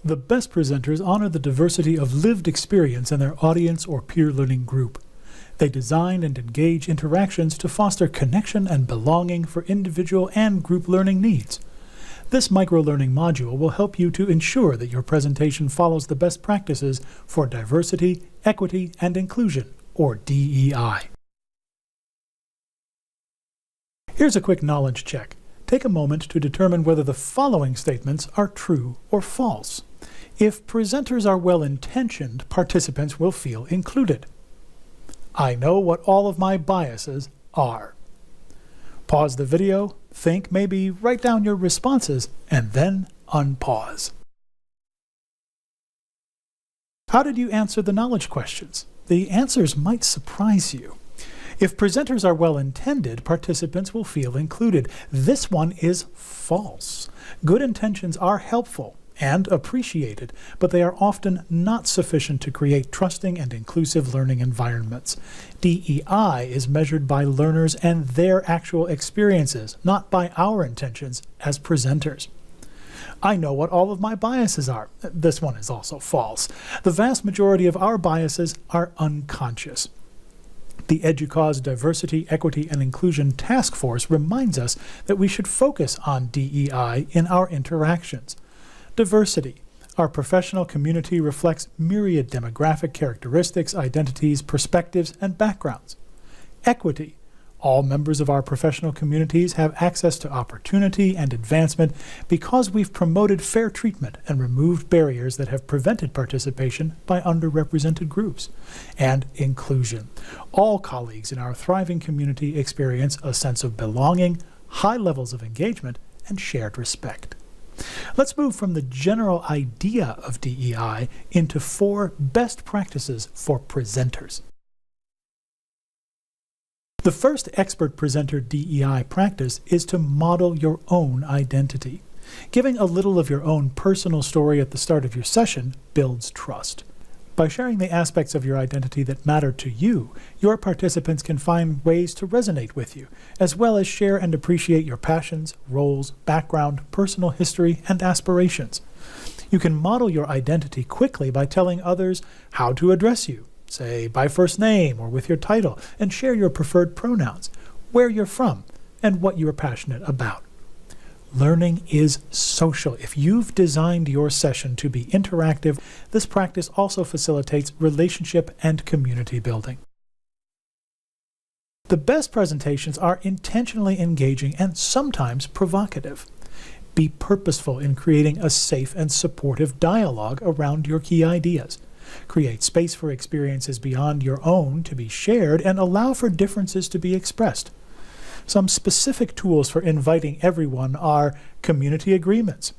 The best presenters honor the diversity of lived experience in their audience or peer learning group. They design and engage interactions to foster connection and belonging for individual and group learning needs. This microlearning module will help you to ensure that your presentation follows the best practices for diversity, equity, and inclusion, or DEI. Here's a quick knowledge check. Take a moment to determine whether the following statements are true or false. If presenters are well-intentioned, participants will feel included. I know what all of my biases are. Pause the video, think, maybe write down your responses, and then unpause. How did you answer the knowledge questions? The answers might surprise you. If presenters are well-intended, participants will feel included. This one is false. Good intentions are helpful and appreciated, but they are often not sufficient to create trusting and inclusive learning environments. DEI is measured by learners and their actual experiences, not by our intentions as presenters. I know what all of my biases are. This one is also false. The vast majority of our biases are unconscious. The EDUCAUSE Diversity, Equity, and Inclusion Task Force reminds us that we should focus on DEI in our interactions. Diversity. Our professional community reflects myriad demographic characteristics, identities, perspectives, and backgrounds. Equity. All members of our professional communities have access to opportunity and advancement because we've promoted fair treatment and removed barriers that have prevented participation by underrepresented groups. And inclusion. All colleagues in our thriving community experience a sense of belonging, high levels of engagement, and shared respect. Let's move from the general idea of DEI into 4 best practices for presenters. The first expert presenter DEI practice is to model your own identity. Giving a little of your own personal story at the start of your session builds trust. By sharing the aspects of your identity that matter to you, your participants can find ways to resonate with you, as well as share and appreciate your passions, roles, background, personal history, and aspirations. You can model your identity quickly by telling others how to address you, say by first name or with your title, and share your preferred pronouns, where you're from, and what you are passionate about. Learning is social. If you've designed your session to be interactive, this practice also facilitates relationship and community building. The best presentations are intentionally engaging and sometimes provocative. Be purposeful in creating a safe and supportive dialogue around your key ideas. Create space for experiences beyond your own to be shared and allow for differences to be expressed. Some specific tools for inviting everyone are community agreements.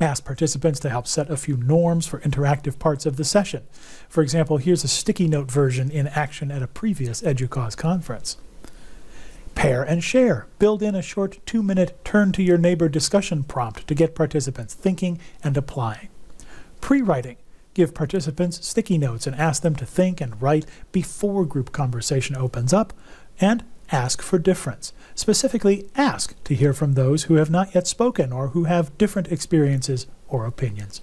Ask participants to help set a few norms for interactive parts of the session. For example, here's a sticky note version in action at a previous EDUCAUSE conference. Pair and share. Build in a short 2-minute turn-to-your-neighbor discussion prompt to get participants thinking and applying. Pre-writing. Give participants sticky notes and ask them to think and write before group conversation opens up. And ask for difference. Specifically, ask to hear from those who have not yet spoken or who have different experiences or opinions.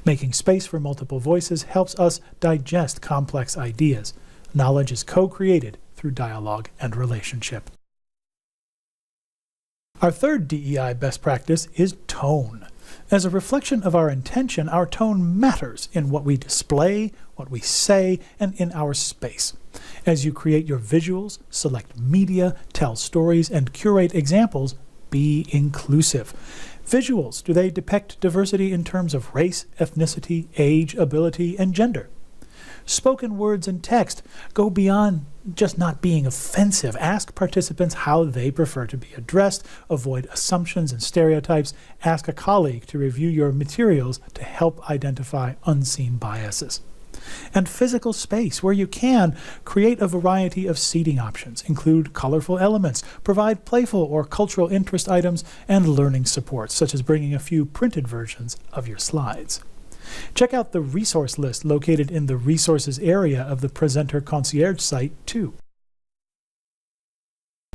Making space for multiple voices helps us digest complex ideas. Knowledge is co-created through dialogue and relationship. Our third DEI best practice is tone. As a reflection of our intention, our tone matters in what we display, what we say, and in our space. As you create your visuals, select media, tell stories, and curate examples, be inclusive. Visuals, do they depict diversity in terms of race, ethnicity, age, ability, and gender? Spoken words and text go beyond just not being offensive. Ask participants how they prefer to be addressed, avoid assumptions and stereotypes, ask a colleague to review your materials to help identify unseen biases. And physical space, where you can, create a variety of seating options, include colorful elements, provide playful or cultural interest items, and learning supports, such as bringing a few printed versions of your slides. Check out the resource list located in the resources area of the Presenter Concierge site, too.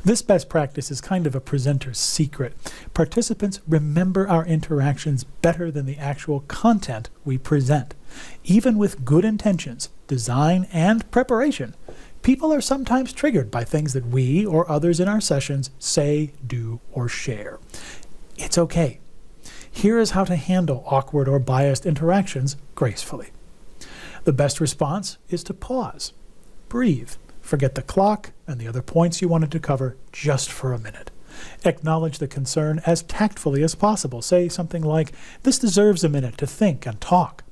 This best practice is kind of a presenter's secret. Participants remember our interactions better than the actual content we present. Even with good intentions, design, and preparation, people are sometimes triggered by things that we or others in our sessions say, do, or share. It's okay. Here is how to handle awkward or biased interactions gracefully. The best response is to pause, breathe, forget the clock and the other points you wanted to cover just for a minute. Acknowledge the concern as tactfully as possible. Say something like, "This deserves a minute to think and talk."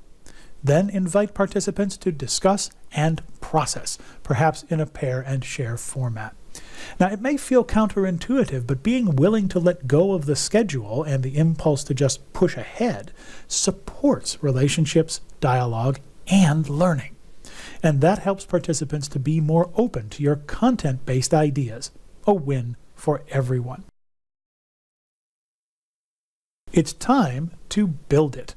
Then invite participants to discuss and process, perhaps in a pair and share format. Now, it may feel counterintuitive, but being willing to let go of the schedule and the impulse to just push ahead supports relationships, dialogue, and learning. And that helps participants to be more open to your content-based ideas. A win for everyone. It's time to build it.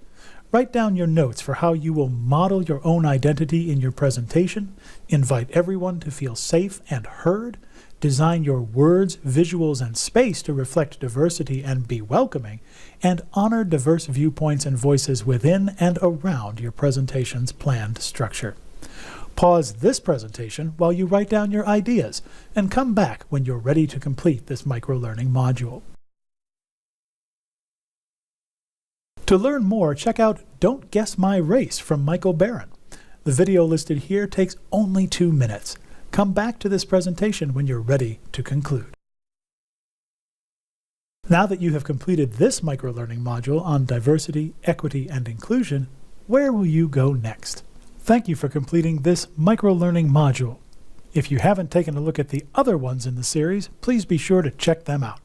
Write down your notes for how you will model your own identity in your presentation, invite everyone to feel safe and heard, design your words, visuals, and space to reflect diversity and be welcoming, and honor diverse viewpoints and voices within and around your presentation's planned structure. Pause this presentation while you write down your ideas, and come back when you're ready to complete this microlearning module. To learn more, check out Don't Guess My Race from Michael Barron. The video listed here takes only 2 minutes. Come back to this presentation when you're ready to conclude. Now that you have completed this microlearning module on diversity, equity, and inclusion, where will you go next? Thank you for completing this microlearning module. If you haven't taken a look at the other ones in the series, please be sure to check them out.